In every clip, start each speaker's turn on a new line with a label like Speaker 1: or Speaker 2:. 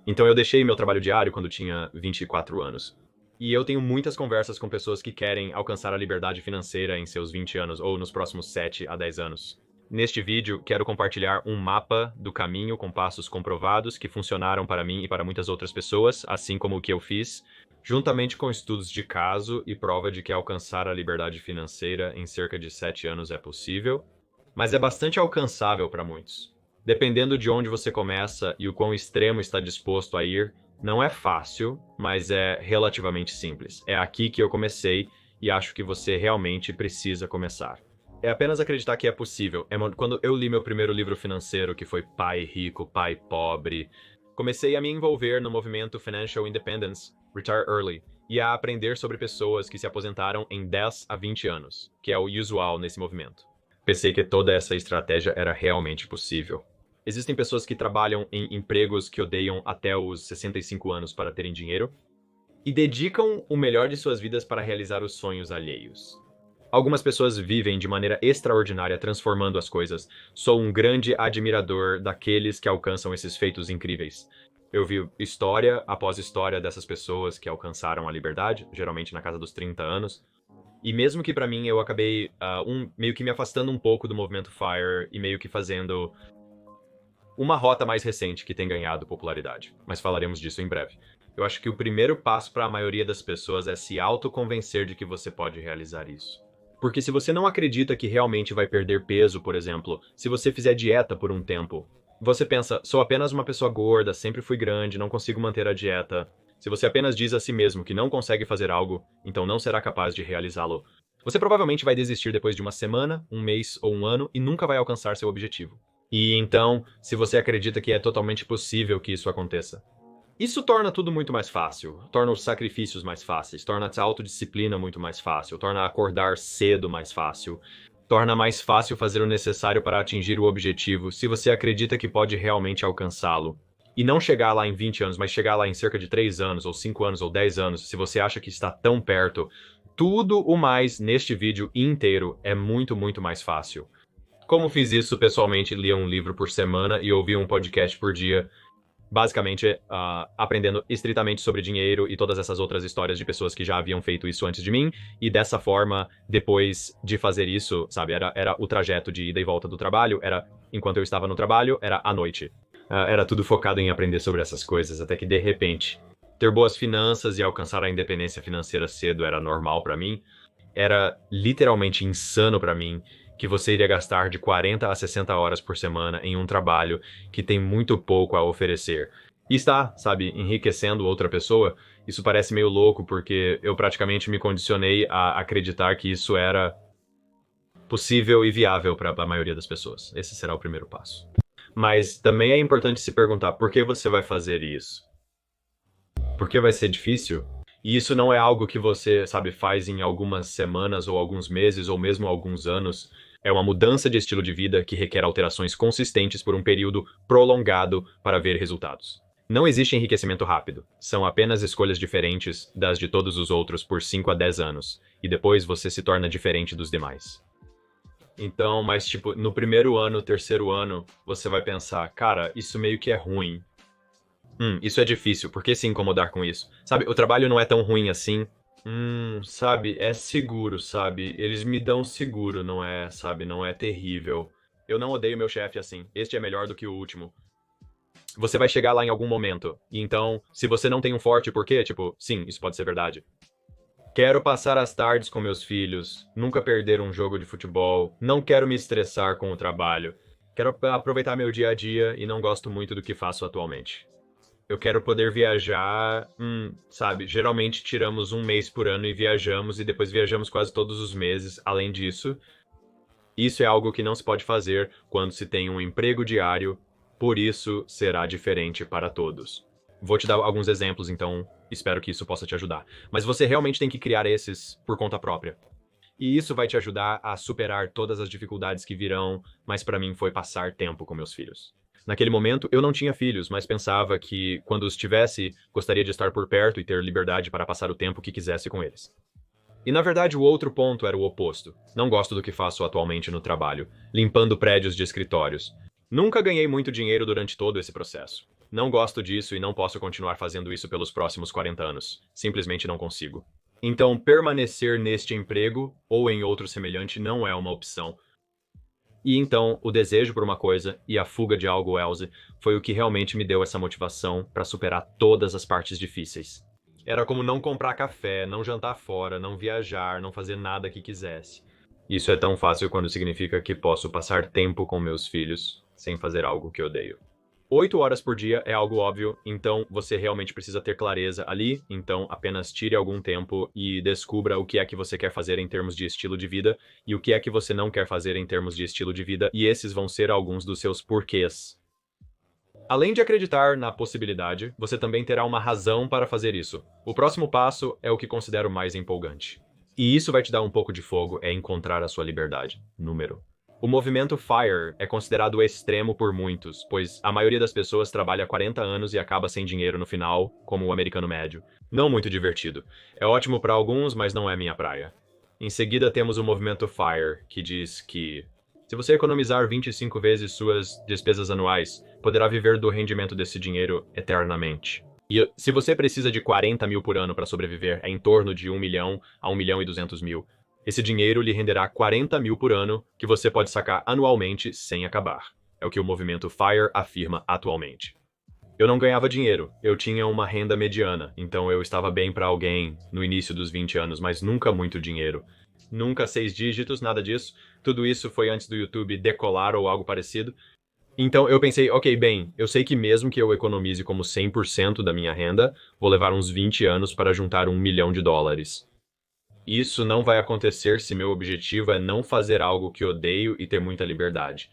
Speaker 1: Então eu deixei meu trabalho diário quando tinha 24 anos. E eu tenho muitas conversas com pessoas que querem alcançar a liberdade financeira em seus 20 anos ou nos próximos 7 a 10 anos. Neste vídeo, quero compartilhar um mapa do caminho com passos comprovados que funcionaram para mim e para muitas outras pessoas, assim como o que eu fiz, juntamente com estudos de caso e prova de que alcançar a liberdade financeira em cerca de 7 anos é possível, mas é bastante alcançável para muitos. Dependendo de onde você começa e o quão extremo está disposto a ir, não é fácil, mas é relativamente simples. É aqui que eu comecei e acho que você realmente precisa começar. É apenas acreditar que é possível. Quando eu li meu primeiro livro financeiro, que foi Pai Rico, Pai Pobre, comecei a me envolver no movimento Financial Independence, Retire Early, e a aprender sobre pessoas que se aposentaram em 10 a 20 anos, que é o usual nesse movimento. Pensei que toda essa estratégia era realmente possível. Existem pessoas que trabalham em empregos que odeiam até os 65 anos para terem dinheiro e dedicam o melhor de suas vidas para realizar os sonhos alheios. Algumas pessoas vivem de maneira extraordinária transformando as coisas. Sou um grande admirador daqueles que alcançam esses feitos incríveis. Eu vi história após história dessas pessoas que alcançaram a liberdade, geralmente na casa dos 30 anos. E mesmo que pra mim eu acabei meio que me afastando um pouco do movimento FIRE e meio que fazendo uma rota mais recente que tem ganhado popularidade, mas falaremos disso em breve. Eu acho que o primeiro passo para a maioria das pessoas é se autoconvencer de que você pode realizar isso. Porque se você não acredita que realmente vai perder peso, por exemplo, se você fizer dieta por um tempo, você pensa, sou apenas uma pessoa gorda, sempre fui grande, não consigo manter a dieta. Se você apenas diz a si mesmo que não consegue fazer algo, então não será capaz de realizá-lo. Você provavelmente vai desistir depois de uma semana, um mês ou um ano e nunca vai alcançar seu objetivo. E então, se você acredita que é totalmente possível que isso aconteça, isso torna tudo muito mais fácil, torna os sacrifícios mais fáceis, torna a autodisciplina muito mais fácil, torna acordar cedo mais fácil, torna mais fácil fazer o necessário para atingir o objetivo se você acredita que pode realmente alcançá-lo. E não chegar lá em 20 anos, mas chegar lá em cerca de 3 anos, ou 5 anos, ou 10 anos, se você acha que está tão perto, tudo o mais neste vídeo inteiro é muito, muito mais fácil. Como fiz isso pessoalmente, lia um livro por semana e ouvia um podcast por dia, basicamente aprendendo estritamente sobre dinheiro e todas essas outras histórias de pessoas que já haviam feito isso antes de mim, e dessa forma, depois de fazer isso, sabe, era o trajeto de ida e volta do trabalho, era enquanto eu estava no trabalho, era à noite. Era tudo focado em aprender sobre essas coisas, até que de repente, ter boas finanças e alcançar a independência financeira cedo era normal pra mim, era literalmente insano pra mim que você iria gastar de 40 a 60 horas por semana em um trabalho que tem muito pouco a oferecer. E está, sabe, enriquecendo outra pessoa. Isso parece meio louco, porque eu praticamente me condicionei a acreditar que isso era possível e viável para a maioria das pessoas. Esse será o primeiro passo. Mas também é importante se perguntar por que você vai fazer isso? Por que vai ser difícil? E isso não é algo que você, sabe, faz em algumas semanas ou alguns meses ou mesmo alguns anos. É uma mudança de estilo de vida que requer alterações consistentes por um período prolongado para ver resultados. Não existe enriquecimento rápido. São apenas escolhas diferentes das de todos os outros por 5 a 10 anos. E depois você se torna diferente dos demais. Então, mas tipo, no primeiro ano, terceiro ano, você vai pensar, cara, isso meio que é ruim. Isso é difícil, por que se incomodar com isso? Sabe, o trabalho não é tão ruim assim. Sabe, é seguro, sabe? Eles me dão seguro, não é, sabe? Não é terrível. Eu não odeio meu chefe assim. Este é melhor do que o último. Você vai chegar lá em algum momento. E então, se você não tem um forte porquê, tipo, sim, isso pode ser verdade. Quero passar as tardes com meus filhos, nunca perder um jogo de futebol, não quero me estressar com o trabalho. Quero aproveitar meu dia a dia e não gosto muito do que faço atualmente. Eu quero poder viajar, sabe? Geralmente tiramos um mês por ano e viajamos, e depois viajamos quase todos os meses. Além disso, isso é algo que não se pode fazer quando se tem um emprego diário, por isso será diferente para todos. Vou te dar alguns exemplos, então espero que isso possa te ajudar. Mas você realmente tem que criar esses por conta própria. E isso vai te ajudar a superar todas as dificuldades que virão, mas para mim foi passar tempo com meus filhos. Naquele momento, eu não tinha filhos, mas pensava que, quando os tivesse, gostaria de estar por perto e ter liberdade para passar o tempo que quisesse com eles. E na verdade, o outro ponto era o oposto. Não gosto do que faço atualmente no trabalho, limpando prédios de escritórios. Nunca ganhei muito dinheiro durante todo esse processo. Não gosto disso e não posso continuar fazendo isso pelos próximos 40 anos. Simplesmente não consigo. Então, permanecer neste emprego ou em outro semelhante não é uma opção. E então, o desejo por uma coisa e a fuga de algo else foi o que realmente me deu essa motivação para superar todas as partes difíceis. Era como não comprar café, não jantar fora, não viajar, não fazer nada que quisesse. Isso é tão fácil quando significa que posso passar tempo com meus filhos sem fazer algo que odeio. 8 horas por dia é algo óbvio, então você realmente precisa ter clareza ali, então apenas tire algum tempo e descubra o que é que você quer fazer em termos de estilo de vida e o que é que você não quer fazer em termos de estilo de vida, e esses vão ser alguns dos seus porquês. Além de acreditar na possibilidade, você também terá uma razão para fazer isso. O próximo passo é o que considero mais empolgante. E isso vai te dar um pouco de fogo, é encontrar a sua liberdade. Número. O movimento FIRE é considerado extremo por muitos, pois a maioria das pessoas trabalha 40 anos e acaba sem dinheiro no final, como o americano médio. Não muito divertido. É ótimo para alguns, mas não é minha praia. Em seguida temos o movimento FIRE, que diz que se você economizar 25 vezes suas despesas anuais, poderá viver do rendimento desse dinheiro eternamente. E se você precisa de 40 mil por ano para sobreviver, é em torno de 1 milhão a 1 milhão e 200 mil. Esse dinheiro lhe renderá 40 mil por ano, que você pode sacar anualmente sem acabar. É o que o movimento FIRE afirma atualmente. Eu não ganhava dinheiro, eu tinha uma renda mediana, então eu estava bem para alguém no início dos 20 anos, mas nunca muito dinheiro. Nunca 6 dígitos, nada disso. Tudo isso foi antes do YouTube decolar ou algo parecido. Então eu pensei, ok, bem, eu sei que mesmo que eu economize como 100% da minha renda, vou levar uns 20 anos para juntar 1 milhão de dólares. Isso não vai acontecer se meu objetivo é não fazer algo que odeio e ter muita liberdade.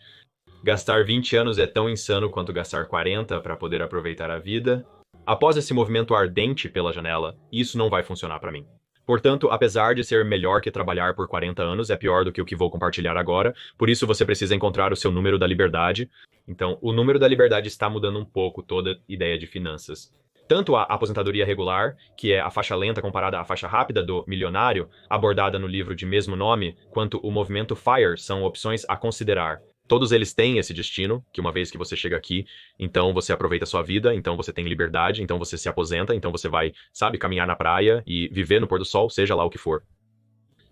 Speaker 1: Gastar 20 anos é tão insano quanto gastar 40 para poder aproveitar a vida. Após esse movimento ardente pela janela, isso não vai funcionar para mim. Portanto, apesar de ser melhor que trabalhar por 40 anos, é pior do que o que vou compartilhar agora. Por isso, você precisa encontrar o seu número da liberdade. Então, o número da liberdade está mudando um pouco toda a ideia de finanças. Tanto a aposentadoria regular, que é a faixa lenta comparada à faixa rápida do milionário, abordada no livro de mesmo nome, quanto o movimento FIRE são opções a considerar. Todos eles têm esse destino, que uma vez que você chega aqui, então você aproveita a sua vida, então você tem liberdade, então você se aposenta, então você vai, sabe, caminhar na praia e viver no pôr do sol, seja lá o que for.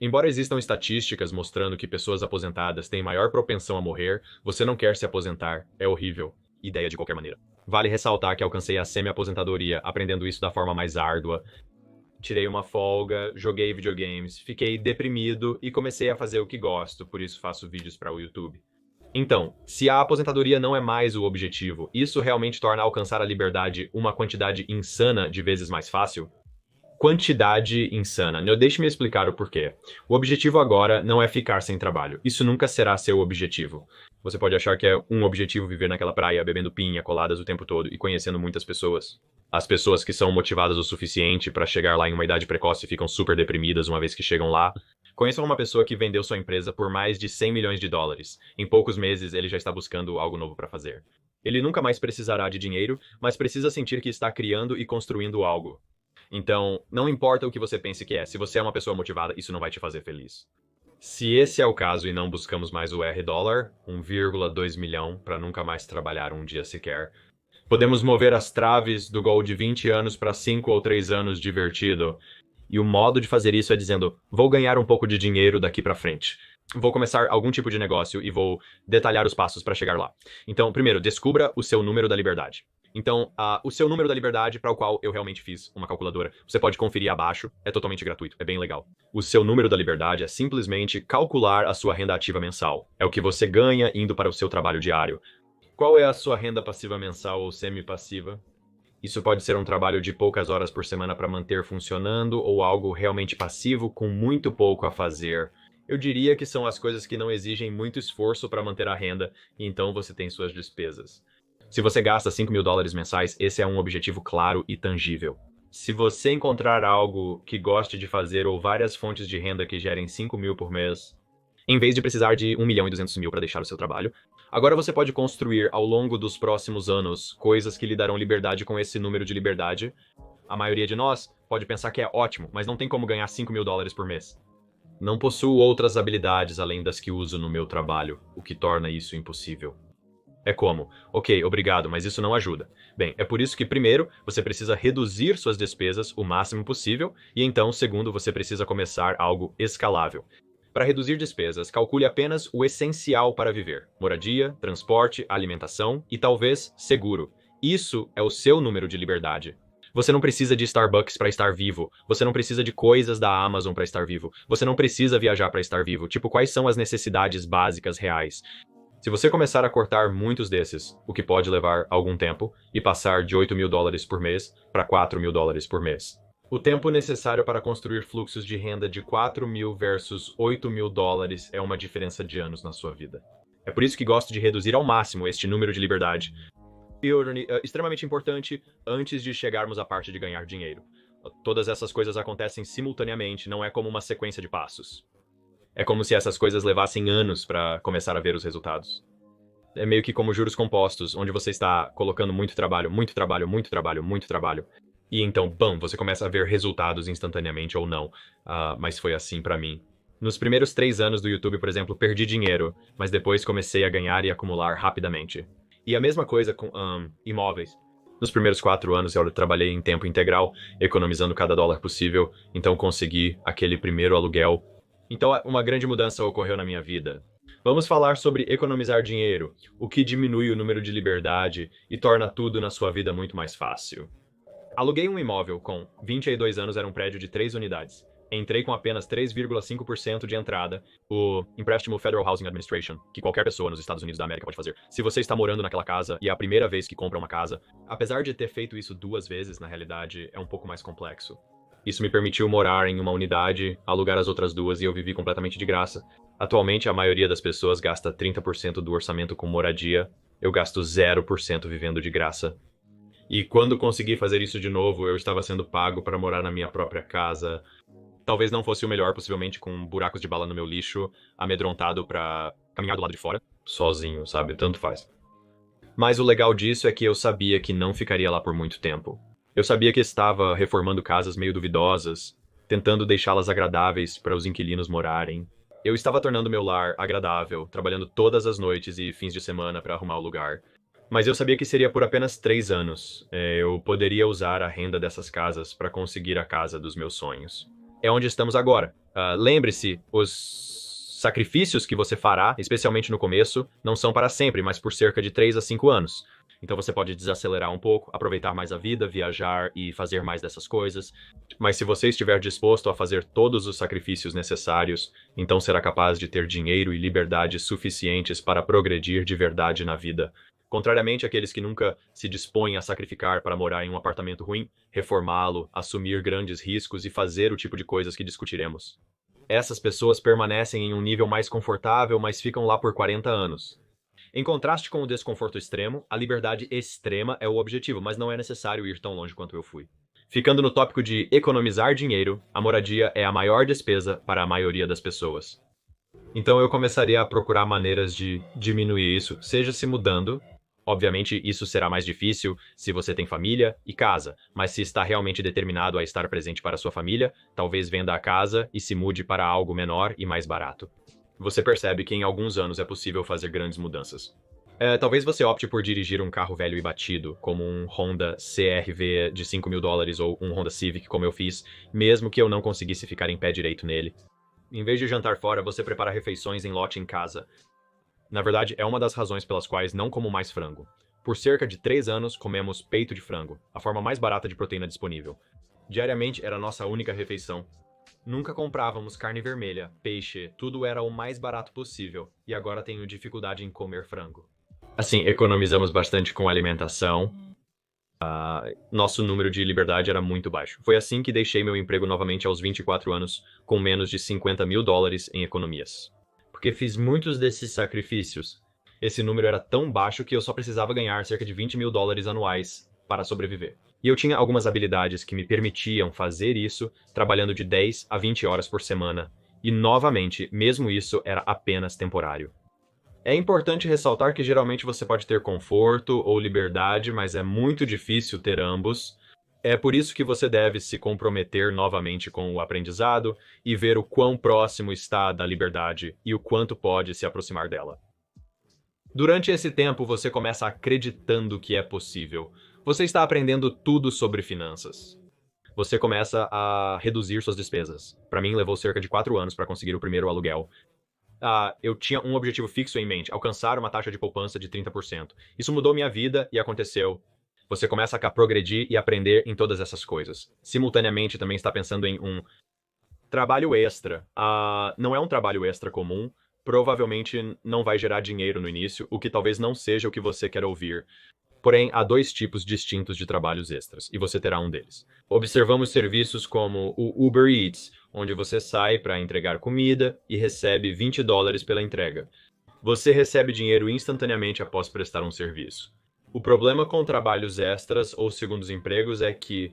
Speaker 1: Embora existam estatísticas mostrando que pessoas aposentadas têm maior propensão a morrer, você não quer se aposentar. É horrível. Ideia de qualquer maneira. Vale ressaltar que alcancei a semi-aposentadoria aprendendo isso da forma mais árdua. Tirei uma folga, joguei videogames, fiquei deprimido e comecei a fazer o que gosto, por isso faço vídeos para o YouTube. Então, se a aposentadoria não é mais o objetivo, isso realmente torna alcançar a liberdade uma quantidade insana de vezes mais fácil? Quantidade insana. Deixe-me explicar o porquê. O objetivo agora não é ficar sem trabalho. Isso nunca será seu objetivo. Você pode achar que é um objetivo viver naquela praia, bebendo pinha, coladas o tempo todo e conhecendo muitas pessoas. As pessoas que são motivadas o suficiente para chegar lá em uma idade precoce ficam super deprimidas uma vez que chegam lá. Conheçam uma pessoa que vendeu sua empresa por mais de 100 milhões de dólares. Em poucos meses, ele já está buscando algo novo para fazer. Ele nunca mais precisará de dinheiro, mas precisa sentir que está criando e construindo algo. Então, não importa o que você pense que é, se você é uma pessoa motivada, isso não vai te fazer feliz. Se esse é o caso e não buscamos mais o R-dólar, 1,2 milhão para nunca mais trabalhar um dia sequer, podemos mover as traves do gol de 20 anos para 5 ou 3 anos divertido. E o modo de fazer isso é dizendo, vou ganhar um pouco de dinheiro daqui para frente. Vou começar algum tipo de negócio e vou detalhar os passos para chegar lá. Então, primeiro, descubra o seu número da liberdade. Então, o seu número da liberdade, para o qual eu realmente fiz uma calculadora, você pode conferir abaixo, é totalmente gratuito, é bem legal. O seu número da liberdade é simplesmente calcular a sua renda ativa mensal. É o que você ganha indo para o seu trabalho diário. Qual é a sua renda passiva mensal ou semi-passiva? Isso pode ser um trabalho de poucas horas por semana para manter funcionando ou algo realmente passivo com muito pouco a fazer. Eu diria que são as coisas que não exigem muito esforço para manter a renda, e então você tem suas despesas. Se você gasta 5 mil dólares mensais, esse é um objetivo claro e tangível. Se você encontrar algo que goste de fazer ou várias fontes de renda que gerem 5 mil por mês, em vez de precisar de 1 milhão e 200 mil para deixar o seu trabalho, agora você pode construir ao longo dos próximos anos coisas que lhe darão liberdade com esse número de liberdade. A maioria de nós pode pensar que é ótimo, mas não tem como ganhar 5 mil dólares por mês. Não possuo outras habilidades além das que uso no meu trabalho, o que torna isso impossível. É como, ok, obrigado, mas isso não ajuda. Bem, é por isso que, primeiro, você precisa reduzir suas despesas o máximo possível, e então, segundo, você precisa começar algo escalável. Para reduzir despesas, calcule apenas o essencial para viver: moradia, transporte, alimentação e talvez seguro. Isso é o seu número de liberdade. Você não precisa de Starbucks para estar vivo. Você não precisa de coisas da Amazon para estar vivo. Você não precisa viajar para estar vivo. Tipo, quais são as necessidades básicas reais? Se você começar a cortar muitos desses, o que pode levar algum tempo, e passar de $8.000 por mês para $4.000 por mês. O tempo necessário para construir fluxos de renda de 4.000 versus $8.000 é uma diferença de anos na sua vida. É por isso que gosto de reduzir ao máximo este número de liberdade. E extremamente importante antes de chegarmos à parte de ganhar dinheiro. Todas essas coisas acontecem simultaneamente, não é como uma sequência de passos. É como se essas coisas levassem anos para começar a ver os resultados. É meio que como juros compostos, onde você está colocando muito trabalho, muito trabalho, muito trabalho, muito trabalho. E então, bam, você começa a ver resultados instantaneamente ou não. Mas foi assim pra mim. Nos primeiros 3 anos do YouTube, por exemplo, perdi dinheiro, mas depois comecei a ganhar e acumular rapidamente. E a mesma coisa com imóveis. Nos primeiros 4 anos eu trabalhei em tempo integral, economizando cada dólar possível, então consegui aquele primeiro aluguel. Então uma grande mudança ocorreu na minha vida. Vamos falar sobre economizar dinheiro, o que diminui o número de liberdade e torna tudo na sua vida muito mais fácil. Aluguei um imóvel com 22 anos, era um prédio de 3 unidades. Entrei com apenas 3,5% de entrada, o empréstimo Federal Housing Administration, que qualquer pessoa nos Estados Unidos da América pode fazer. Se você está morando naquela casa e é a primeira vez que compra uma casa, apesar de ter feito isso 2 vezes, na realidade é um pouco mais complexo. Isso me permitiu morar em uma unidade, alugar as outras 2 e eu vivi completamente de graça. Atualmente, a maioria das pessoas gasta 30% do orçamento com moradia. Eu gasto 0% vivendo de graça. E quando consegui fazer isso de novo, eu estava sendo pago para morar na minha própria casa. Talvez não fosse o melhor, possivelmente com buracos de bala no meu lixo, amedrontado para caminhar do lado de fora, sozinho, sabe? Tanto faz. Mas o legal disso é que eu sabia que não ficaria lá por muito tempo. Eu sabia que estava reformando casas meio duvidosas, tentando deixá-las agradáveis para os inquilinos morarem. Eu estava tornando meu lar agradável, trabalhando todas as noites e fins de semana para arrumar o lugar. Mas eu sabia que seria por apenas 3 anos. Eu poderia usar a renda dessas casas para conseguir a casa dos meus sonhos. É onde estamos agora. Lembre-se, os sacrifícios que você fará, especialmente no começo, não são para sempre, mas por cerca de 3 a 5 anos. Então você pode desacelerar um pouco, aproveitar mais a vida, viajar e fazer mais dessas coisas. Mas se você estiver disposto a fazer todos os sacrifícios necessários, então será capaz de ter dinheiro e liberdade suficientes para progredir de verdade na vida. Contrariamente àqueles que nunca se dispõem a sacrificar para morar em um apartamento ruim, reformá-lo, assumir grandes riscos e fazer o tipo de coisas que discutiremos. Essas pessoas permanecem em um nível mais confortável, mas ficam lá por 40 anos. Em contraste com o desconforto extremo, a liberdade extrema é o objetivo, mas não é necessário ir tão longe quanto eu fui. Ficando no tópico de economizar dinheiro, a moradia é a maior despesa para a maioria das pessoas. Então eu começaria a procurar maneiras de diminuir isso, seja se mudando. Obviamente, isso será mais difícil se você tem família e casa, mas se está realmente determinado a estar presente para sua família, talvez venda a casa e se mude para algo menor e mais barato. Você percebe que em alguns anos é possível fazer grandes mudanças. Talvez você opte por dirigir um carro velho e batido, como um Honda CR-V de $5.000 ou um Honda Civic, como eu fiz, mesmo que eu não conseguisse ficar em pé direito nele. Em vez de jantar fora, você prepara refeições em lote em casa. Na verdade, é uma das razões pelas quais não como mais frango. Por cerca de 3 anos, comemos peito de frango, a forma mais barata de proteína disponível. Diariamente era nossa única refeição. Nunca comprávamos carne vermelha, peixe, tudo era o mais barato possível, e agora tenho dificuldade em comer frango. Assim, economizamos bastante com alimentação. Nosso número de liberdade era muito baixo. Foi assim que deixei meu emprego novamente aos 24 anos, com menos de $50.000 em economias. Porque fiz muitos desses sacrifícios. Esse número era tão baixo que eu só precisava ganhar cerca de $20.000 anuais para sobreviver. E eu tinha algumas habilidades que me permitiam fazer isso, trabalhando de 10 a 20 horas por semana. E, novamente, mesmo isso era apenas temporário. É importante ressaltar que geralmente você pode ter conforto ou liberdade, mas é muito difícil ter ambos. É por isso que você deve se comprometer novamente com o aprendizado e ver o quão próximo está da liberdade e o quanto pode se aproximar dela. Durante esse tempo, você começa acreditando que é possível. Você está aprendendo tudo sobre finanças. Você começa a reduzir suas despesas. Para mim, levou cerca de 4 anos para conseguir o primeiro aluguel. Eu tinha um objetivo fixo em mente, alcançar uma taxa de poupança de 30%. Isso mudou minha vida e aconteceu. Você começa a progredir e aprender em todas essas coisas. Simultaneamente, também está pensando em um trabalho extra. Não é um trabalho extra comum, provavelmente não vai gerar dinheiro no início, o que talvez não seja o que você quer ouvir. Porém, há dois tipos distintos de trabalhos extras, e você terá um deles. Observamos serviços como o Uber Eats, onde você sai para entregar comida e recebe $20 pela entrega. Você recebe dinheiro instantaneamente após prestar um serviço. O problema com trabalhos extras ou segundos empregos é que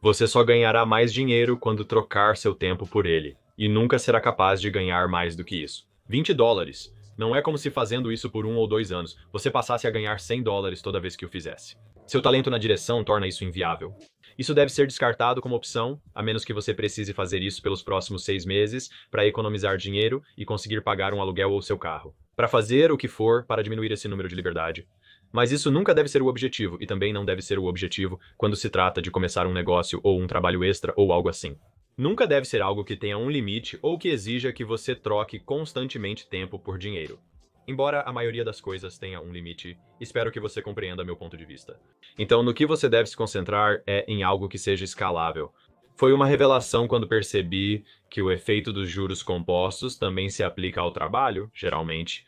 Speaker 1: você só ganhará mais dinheiro quando trocar seu tempo por ele, e nunca será capaz de ganhar mais do que isso. $20. Não é como se fazendo isso por 1 ou 2 anos, você passasse a ganhar $100 toda vez que o fizesse. Seu talento na direção torna isso inviável. Isso deve ser descartado como opção, a menos que você precise fazer isso pelos próximos 6 meses para economizar dinheiro e conseguir pagar um aluguel ou seu carro. Para fazer o que for para diminuir esse número de liberdade. Mas isso nunca deve ser o objetivo, e também não deve ser o objetivo quando se trata de começar um negócio ou um trabalho extra ou algo assim. Nunca deve ser algo que tenha um limite ou que exija que você troque constantemente tempo por dinheiro. Embora a maioria das coisas tenha um limite, espero que você compreenda meu ponto de vista. Então, no que você deve se concentrar é em algo que seja escalável. Foi uma revelação quando percebi que o efeito dos juros compostos também se aplica ao trabalho, geralmente.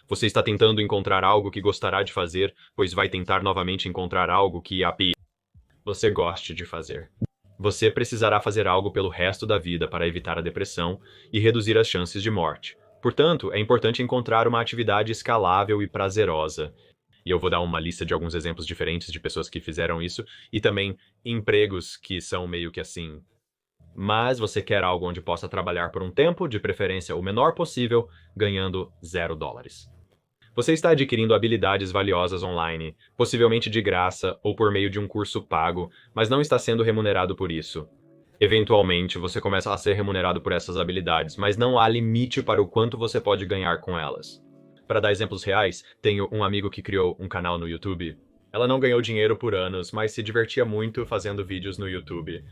Speaker 1: Você está tentando encontrar algo que gostará de fazer, pois vai tentar novamente encontrar algo que você goste de fazer. Você precisará fazer algo pelo resto da vida para evitar a depressão e reduzir as chances de morte. Portanto, é importante encontrar uma atividade escalável e prazerosa. E eu vou dar uma lista de alguns exemplos diferentes de pessoas que fizeram isso, e também empregos que são meio que assim. Mas você quer algo onde possa trabalhar por um tempo, de preferência o menor possível, ganhando $0. Você está adquirindo habilidades valiosas online, possivelmente de graça ou por meio de um curso pago, mas não está sendo remunerado por isso. Eventualmente, você começa a ser remunerado por essas habilidades, mas não há limite para o quanto você pode ganhar com elas. Para dar exemplos reais, tenho um amigo que criou um canal no YouTube. Ela não ganhou dinheiro por anos, mas se divertia muito fazendo vídeos no YouTube.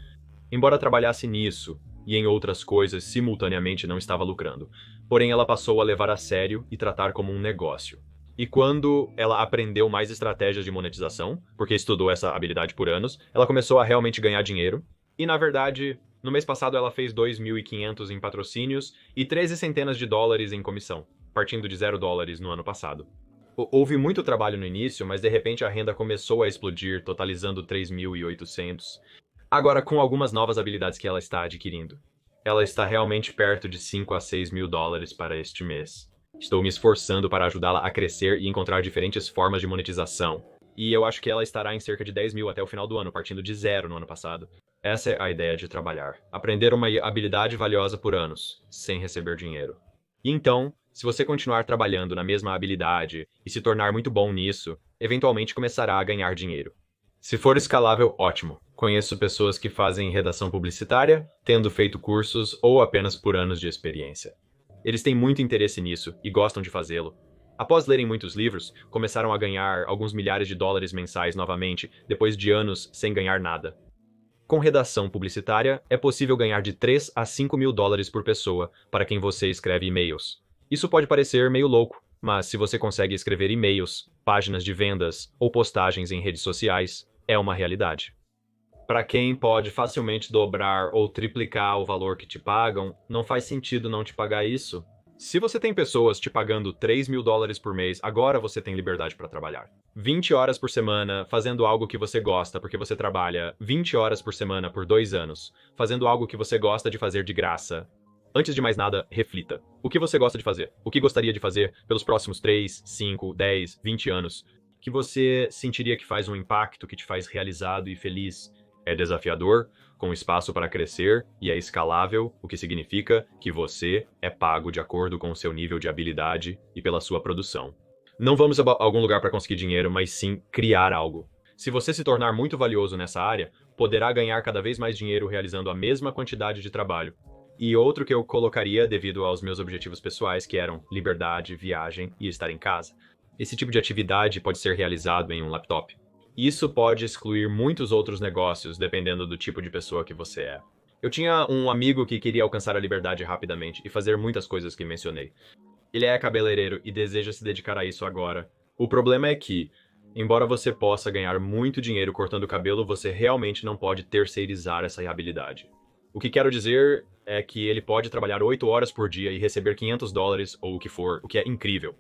Speaker 1: Embora trabalhasse nisso e em outras coisas simultaneamente, não estava lucrando. Porém, ela passou a levar a sério e tratar como um negócio. E quando ela aprendeu mais estratégias de monetização, porque estudou essa habilidade por anos, ela começou a realmente ganhar dinheiro. E na verdade, no mês passado ela fez 2.500 em patrocínios e 13 centenas de dólares em comissão, partindo de $0 no ano passado. Houve muito trabalho no início, mas de repente a renda começou a explodir, totalizando 3.800. Agora, com algumas novas habilidades que ela está adquirindo, ela está realmente perto de 5 a 6 mil dólares para este mês. Estou me esforçando para ajudá-la a crescer e encontrar diferentes formas de monetização. E eu acho que ela estará em cerca de 10 mil até o final do ano, partindo de 0 no ano passado. Essa é a ideia de trabalhar. Aprender uma habilidade valiosa por anos, sem receber dinheiro. E então, se você continuar trabalhando na mesma habilidade e se tornar muito bom nisso, eventualmente começará a ganhar dinheiro. Se for escalável, ótimo. Conheço pessoas que fazem redação publicitária, tendo feito cursos ou apenas por anos de experiência. Eles têm muito interesse nisso e gostam de fazê-lo. Após lerem muitos livros, começaram a ganhar alguns milhares de dólares mensais novamente, depois de anos sem ganhar nada. Com redação publicitária, é possível ganhar de 3 a 5 mil dólares por pessoa para quem você escreve e-mails. Isso pode parecer meio louco, mas se você consegue escrever e-mails, páginas de vendas ou postagens em redes sociais, é uma realidade. Para quem pode facilmente dobrar ou triplicar o valor que te pagam, não faz sentido não te pagar isso. Se você tem pessoas te pagando 3 mil dólares por mês, agora você tem liberdade para trabalhar. 20 horas por semana fazendo algo que você gosta, porque você trabalha 20 horas por semana por 2 anos, fazendo algo que você gosta de fazer de graça. Antes de mais nada, reflita. O que você gosta de fazer? O que gostaria de fazer pelos próximos 3, 5, 10, 20 anos? Que você sentiria que faz um impacto, que te faz realizado e feliz? É desafiador, com espaço para crescer e é escalável, o que significa que você é pago de acordo com o seu nível de habilidade e pela sua produção. Não vamos a algum lugar para conseguir dinheiro, mas sim criar algo. Se você se tornar muito valioso nessa área, poderá ganhar cada vez mais dinheiro realizando a mesma quantidade de trabalho. e outro que eu colocaria devido aos meus objetivos pessoais, que eram liberdade, viagem e estar em casa. Esse tipo de atividade pode ser realizado em um laptop. Isso pode excluir muitos outros negócios, dependendo do tipo de pessoa que você é. Eu tinha um amigo que queria alcançar a liberdade rapidamente e fazer muitas coisas que mencionei. Ele é cabeleireiro e deseja se dedicar a isso agora. O problema é que, embora você possa ganhar muito dinheiro cortando o cabelo, você realmente não pode terceirizar essa habilidade. O que quero dizer é que ele pode trabalhar 8 horas por dia e receber US$ 500 ou o que for, o que é incrível.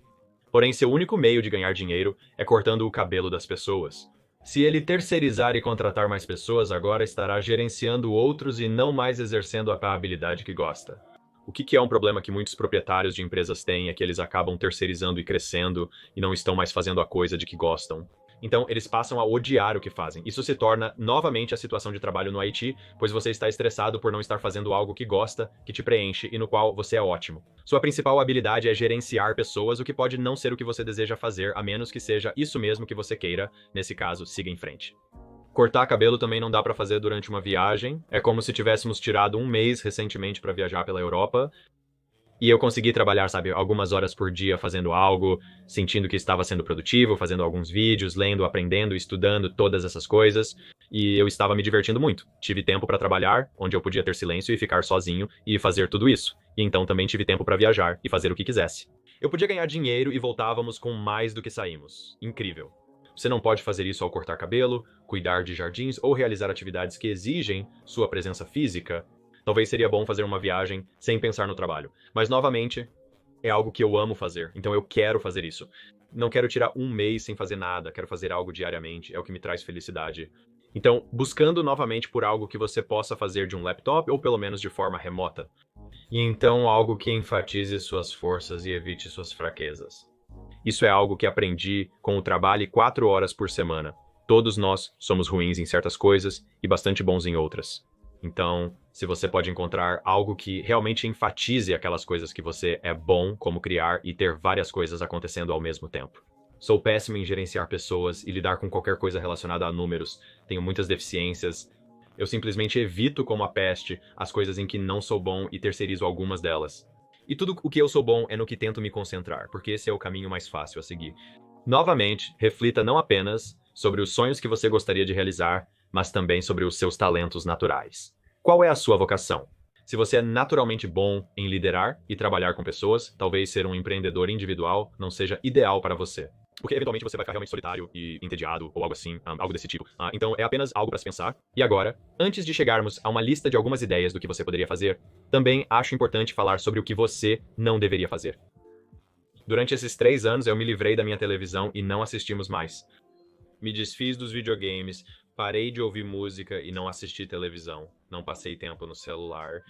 Speaker 1: Porém, seu único meio de ganhar dinheiro é cortando o cabelo das pessoas. Se ele terceirizar e contratar mais pessoas, agora estará gerenciando outros e não mais exercendo a habilidade que gosta. O que é um problema que muitos proprietários de empresas têm é que eles acabam terceirizando e crescendo e não estão mais fazendo a coisa de que gostam. Então, eles passam a odiar o que fazem. Isso se torna novamente a situação de trabalho no IT, pois você está estressado por não estar fazendo algo que gosta, que te preenche e no qual você é ótimo. Sua principal habilidade é gerenciar pessoas, o que pode não ser o que você deseja fazer, a menos que seja isso mesmo que você queira. Nesse caso, siga em frente. Cortar cabelo também não dá pra fazer durante uma viagem. É como se tivéssemos tirado um mês recentemente pra viajar pela Europa. E eu consegui trabalhar, sabe, algumas horas por dia fazendo algo, sentindo que estava sendo produtivo, fazendo alguns vídeos, lendo, aprendendo, estudando, todas essas coisas. E eu estava me divertindo muito. Tive tempo pra trabalhar, onde eu podia ter silêncio e ficar sozinho e fazer tudo isso. E então também tive tempo pra viajar e fazer o que quisesse. Eu podia ganhar dinheiro e voltávamos com mais do que saímos. Incrível. Você não pode fazer isso ao cortar cabelo, cuidar de jardins ou realizar atividades que exigem sua presença física. Talvez seria bom fazer uma viagem sem pensar no trabalho. Mas, novamente, é algo que eu amo fazer, então eu quero fazer isso. Não quero tirar um mês sem fazer nada, quero fazer algo diariamente, é o que me traz felicidade. Então, buscando novamente por algo que você possa fazer de um laptop ou pelo menos de forma remota. E então algo que enfatize suas forças e evite suas fraquezas. Isso é algo que aprendi com o trabalho 4 horas por semana. Todos nós somos ruins em certas coisas e bastante bons em outras. Então, se você pode encontrar algo que realmente enfatize aquelas coisas que você é bom, como criar e ter várias coisas acontecendo ao mesmo tempo. Sou péssimo em gerenciar pessoas e lidar com qualquer coisa relacionada a números. Tenho muitas deficiências. Eu simplesmente evito como a peste as coisas em que não sou bom e terceirizo algumas delas. E tudo o que eu sou bom é no que tento me concentrar, porque esse é o caminho mais fácil a seguir. Novamente, reflita não apenas sobre os sonhos que você gostaria de realizar, mas também sobre os seus talentos naturais. Qual é a sua vocação? Se você é naturalmente bom em liderar e trabalhar com pessoas, talvez ser um empreendedor individual não seja ideal para você. Porque eventualmente você vai ficar realmente solitário e entediado ou algo assim, algo desse tipo. Então é apenas algo para se pensar. E agora, antes de chegarmos a uma lista de algumas ideias do que você poderia fazer, também acho importante falar sobre o que você não deveria fazer. Durante esses 3 anos eu me livrei da minha televisão e não assistimos mais. Me desfiz dos videogames, parei de ouvir música e não assisti televisão. Não passei tempo no celular.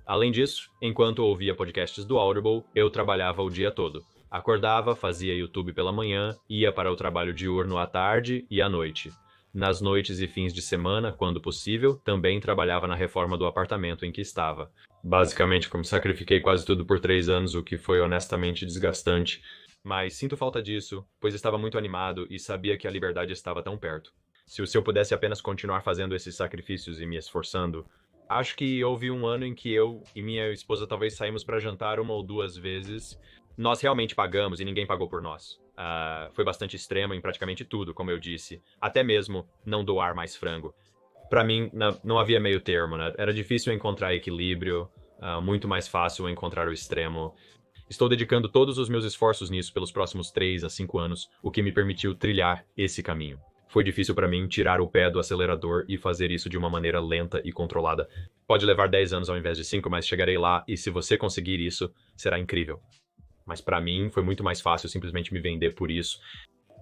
Speaker 1: Além disso, enquanto ouvia podcasts do Audible, eu trabalhava o dia todo. Acordava, fazia YouTube pela manhã, ia para o trabalho diurno à tarde e à noite. Nas noites e fins de semana, quando possível, também trabalhava na reforma do apartamento em que estava. Basicamente, como sacrifiquei quase tudo por 3 anos, o que foi honestamente desgastante. Mas sinto falta disso, pois estava muito animado e sabia que a liberdade estava tão perto. Se eu pudesse apenas continuar fazendo esses sacrifícios e me esforçando. Acho que houve um ano em que eu e minha esposa talvez saímos para jantar uma ou duas vezes. Nós realmente pagamos e ninguém pagou por nós. Foi bastante extremo em praticamente tudo, como eu disse. Até mesmo não doar mais frango. Para mim, não havia meio termo, né? Era difícil encontrar equilíbrio, muito mais fácil encontrar o extremo. Estou dedicando todos os meus esforços nisso pelos próximos 3 a 5 anos, o que me permitiu trilhar esse caminho. Foi difícil para mim tirar o pé do acelerador e fazer isso de uma maneira lenta e controlada. Pode levar 10 anos ao invés de 5, mas chegarei lá e se você conseguir isso, será incrível. Mas para mim foi muito mais fácil simplesmente me vender por isso.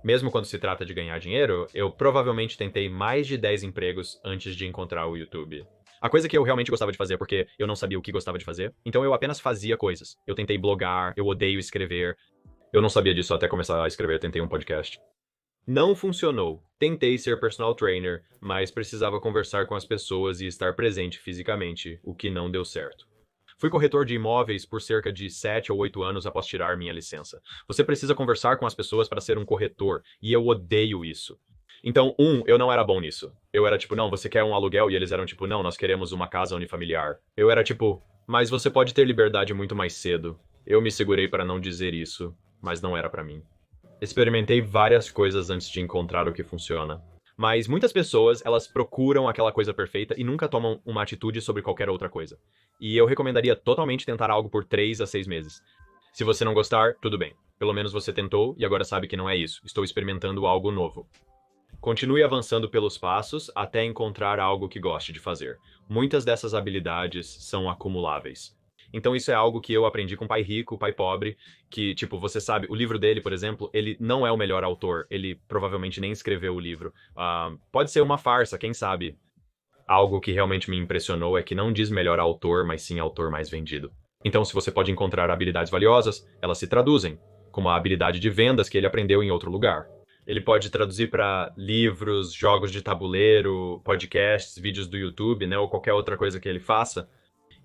Speaker 1: Mesmo quando se trata de ganhar dinheiro, eu provavelmente tentei mais de 10 empregos antes de encontrar o YouTube. A coisa que eu realmente gostava de fazer, porque eu não sabia o que gostava de fazer, então eu apenas fazia coisas. Eu tentei blogar, eu odeio escrever. Eu não sabia disso até começar a escrever, tentei um podcast. Não funcionou. Tentei ser personal trainer, mas precisava conversar com as pessoas e estar presente fisicamente, o que não deu certo. Fui corretor de imóveis por cerca de 7 ou 8 anos após tirar minha licença. Você precisa conversar com as pessoas para ser um corretor, e eu odeio isso. Então, eu não era bom nisso. Eu era tipo, não, você quer um aluguel? E eles eram tipo, não, nós queremos uma casa unifamiliar. Eu era tipo, Mas você pode ter liberdade muito mais cedo. Eu me segurei para não dizer isso, mas não era para mim. Experimentei várias coisas antes de encontrar o que funciona. Mas muitas pessoas, elas procuram aquela coisa perfeita e nunca tomam uma atitude sobre qualquer outra coisa. E eu recomendaria totalmente tentar algo por 3 a 6 meses. Se você não gostar, tudo bem. Pelo menos você tentou e agora sabe que não é isso. Estou experimentando algo novo. Continue avançando pelos passos até encontrar algo que goste de fazer. Muitas dessas habilidades são acumuláveis. Então isso é algo que eu aprendi com pai rico, pai pobre, que, tipo, você sabe, o livro dele, por exemplo, ele não é o melhor autor, ele provavelmente nem escreveu o livro. Pode ser uma farsa, quem sabe? Algo que realmente me impressionou é que não diz melhor autor, mas sim autor mais vendido. Então, se você pode encontrar habilidades valiosas, elas se traduzem, como a habilidade de vendas que ele aprendeu em outro lugar. Ele pode traduzir para livros, jogos de tabuleiro, podcasts, vídeos do YouTube, né, ou qualquer outra coisa que ele faça.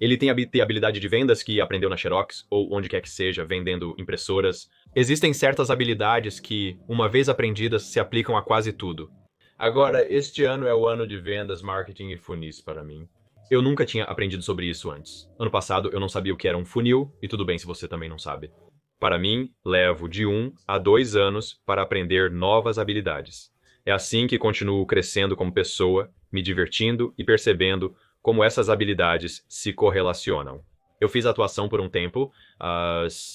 Speaker 1: Ele tem a habilidade de vendas que aprendeu na Xerox, ou onde quer que seja, vendendo impressoras. Existem certas habilidades que, uma vez aprendidas, se aplicam a quase tudo. Agora, este ano é o ano de vendas, marketing e funis para mim. Eu nunca tinha aprendido sobre isso antes. Ano passado eu não sabia o que era um funil, e tudo bem se você também não sabe. Para mim, levo de 1 a 2 anos para aprender novas habilidades. É assim que continuo crescendo como pessoa, me divertindo e percebendo como essas habilidades se correlacionam. Eu fiz atuação por um tempo,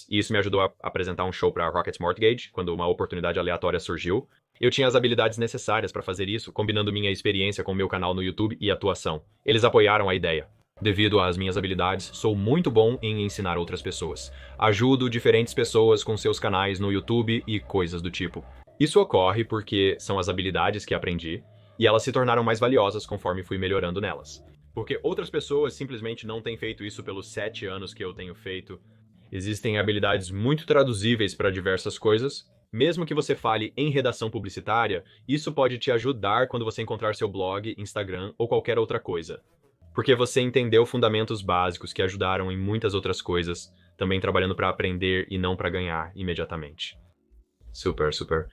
Speaker 1: e isso me ajudou a apresentar um show para Rocket Mortgage, quando uma oportunidade aleatória surgiu. Eu tinha as habilidades necessárias para fazer isso, combinando minha experiência com o meu canal no YouTube e atuação. Eles apoiaram a ideia. Devido às minhas habilidades, sou muito bom em ensinar outras pessoas. Ajudo diferentes pessoas com seus canais no YouTube e coisas do tipo. Isso ocorre porque são as habilidades que aprendi, e elas se tornaram mais valiosas conforme fui melhorando nelas. Porque outras pessoas simplesmente não têm feito isso pelos 7 anos que eu tenho feito. Existem habilidades muito traduzíveis para diversas coisas. Mesmo que você fale em redação publicitária, isso pode te ajudar quando você encontrar seu blog, Instagram ou qualquer outra coisa. Porque você entendeu fundamentos básicos que ajudaram em muitas outras coisas, também trabalhando para aprender e não para ganhar imediatamente. Super, super,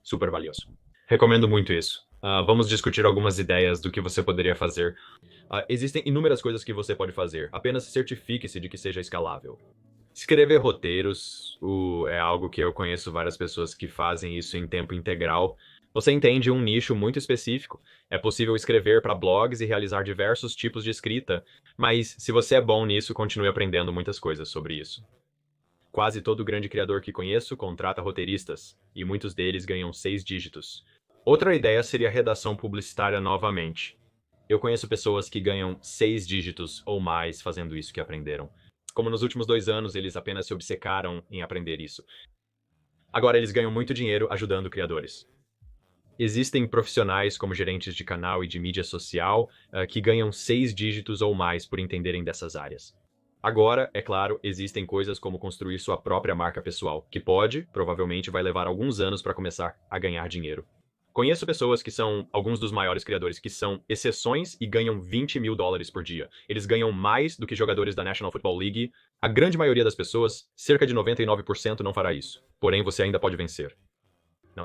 Speaker 1: super valioso. Recomendo muito isso. Vamos discutir algumas ideias do que você poderia fazer. Existem inúmeras coisas que você pode fazer, apenas certifique-se de que seja escalável. Escrever roteiros é algo que eu conheço várias pessoas que fazem isso em tempo integral. Você entende um nicho muito específico. É possível escrever para blogs e realizar diversos tipos de escrita, mas se você é bom nisso, continue aprendendo muitas coisas sobre isso. Quase todo grande criador que conheço contrata roteiristas, e muitos deles ganham 6 dígitos. Outra ideia seria redação publicitária novamente. Eu conheço pessoas que ganham 6 dígitos ou mais fazendo isso que aprenderam. Como nos últimos 2 anos eles apenas se obcecaram em aprender isso. Agora eles ganham muito dinheiro ajudando criadores. Existem profissionais como gerentes de canal e de mídia social que ganham 6 dígitos ou mais por entenderem dessas áreas. Agora, é claro, existem coisas como construir sua própria marca pessoal, que provavelmente vai levar alguns anos para começar a ganhar dinheiro. Conheço pessoas que são alguns dos maiores criadores que são exceções e ganham $20.000 por dia. Eles ganham mais do que jogadores da National Football League. A grande maioria das pessoas, cerca de 99%, não fará isso. Porém, você ainda pode vencer.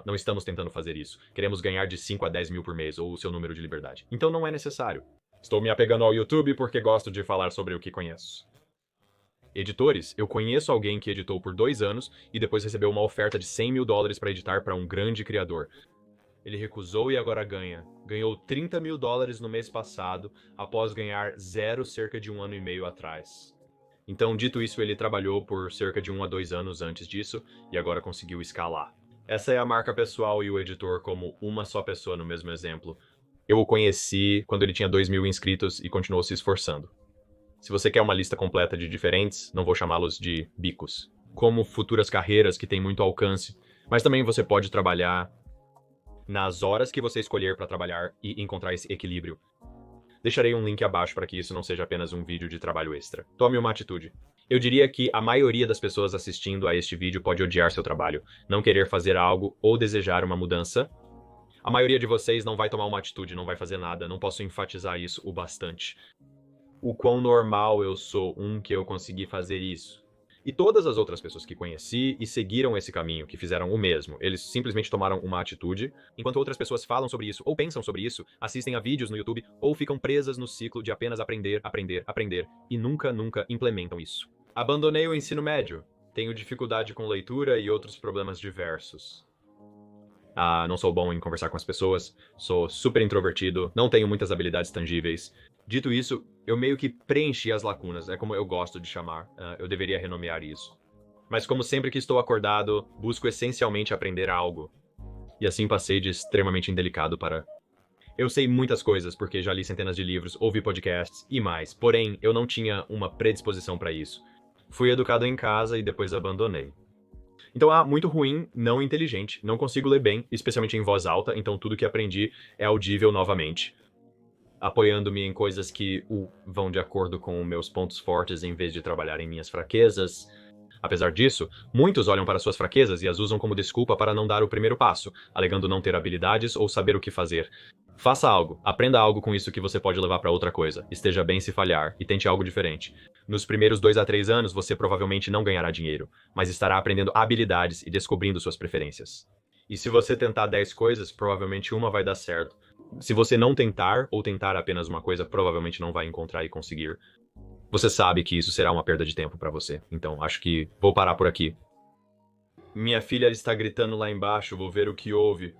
Speaker 1: Não estamos tentando fazer isso. Queremos ganhar de 5 a 10 mil por mês, ou o seu número de liberdade. Então não é necessário. Estou me apegando ao YouTube porque gosto de falar sobre o que conheço. Editores, eu conheço alguém que editou por 2 anos e depois recebeu uma oferta de $100.000 para editar para um grande criador. Ele recusou e agora ganha. Ganhou $30.000 no mês passado, após ganhar zero cerca de 1 ano e meio atrás. Então, dito isso, ele trabalhou por cerca de 1 a 2 anos antes disso e agora conseguiu escalar. Essa é a marca pessoal e o editor como uma só pessoa no mesmo exemplo. Eu o conheci quando ele tinha 2.000 inscritos e continuou se esforçando. Se você quer uma lista completa de diferentes, não vou chamá-los de bicos, como futuras carreiras que têm muito alcance, mas também você pode trabalhar nas horas que você escolher para trabalhar e encontrar esse equilíbrio. Deixarei um link abaixo para que isso não seja apenas um vídeo de trabalho extra. Tome uma atitude. Eu diria que a maioria das pessoas assistindo a este vídeo pode odiar seu trabalho, não querer fazer algo ou desejar uma mudança. A maioria de vocês não vai tomar uma atitude, não vai fazer nada, não posso enfatizar isso o bastante. O quão normal eu sou, que eu consegui fazer isso. E todas as outras pessoas que conheci e seguiram esse caminho, que fizeram o mesmo, eles simplesmente tomaram uma atitude, enquanto outras pessoas falam sobre isso ou pensam sobre isso, assistem a vídeos no YouTube ou ficam presas no ciclo de apenas aprender, aprender, aprender e nunca, nunca implementam isso. Abandonei o ensino médio. Tenho dificuldade com leitura e outros problemas diversos. Não sou bom em conversar com as pessoas, sou super introvertido, não tenho muitas habilidades tangíveis. Dito isso, eu meio que preenchi as lacunas, é como eu gosto de chamar, eu deveria renomear isso. Mas como sempre que estou acordado, busco essencialmente aprender algo. E assim passei de extremamente indelicado para... Eu sei muitas coisas porque já li centenas de livros, ouvi podcasts e mais, porém eu não tinha uma predisposição para isso. Fui educado em casa e depois abandonei. Então, muito ruim, não inteligente, não consigo ler bem, especialmente em voz alta, então tudo que aprendi é audível novamente, apoiando-me em coisas que vão de acordo com meus pontos fortes em vez de trabalhar em minhas fraquezas. Apesar disso, muitos olham para suas fraquezas e as usam como desculpa para não dar o primeiro passo, alegando não ter habilidades ou saber o que fazer. Faça algo, aprenda algo com isso que você pode levar para outra coisa, esteja bem se falhar e tente algo diferente. Nos primeiros 2 a 3 anos, você provavelmente não ganhará dinheiro, mas estará aprendendo habilidades e descobrindo suas preferências. E se você tentar 10 coisas, provavelmente uma vai dar certo. Se você não tentar, ou tentar apenas uma coisa, provavelmente não vai encontrar e conseguir. Você sabe que isso será uma perda de tempo para você, então acho que vou parar por aqui. Minha filha está gritando lá embaixo, vou ver o que houve.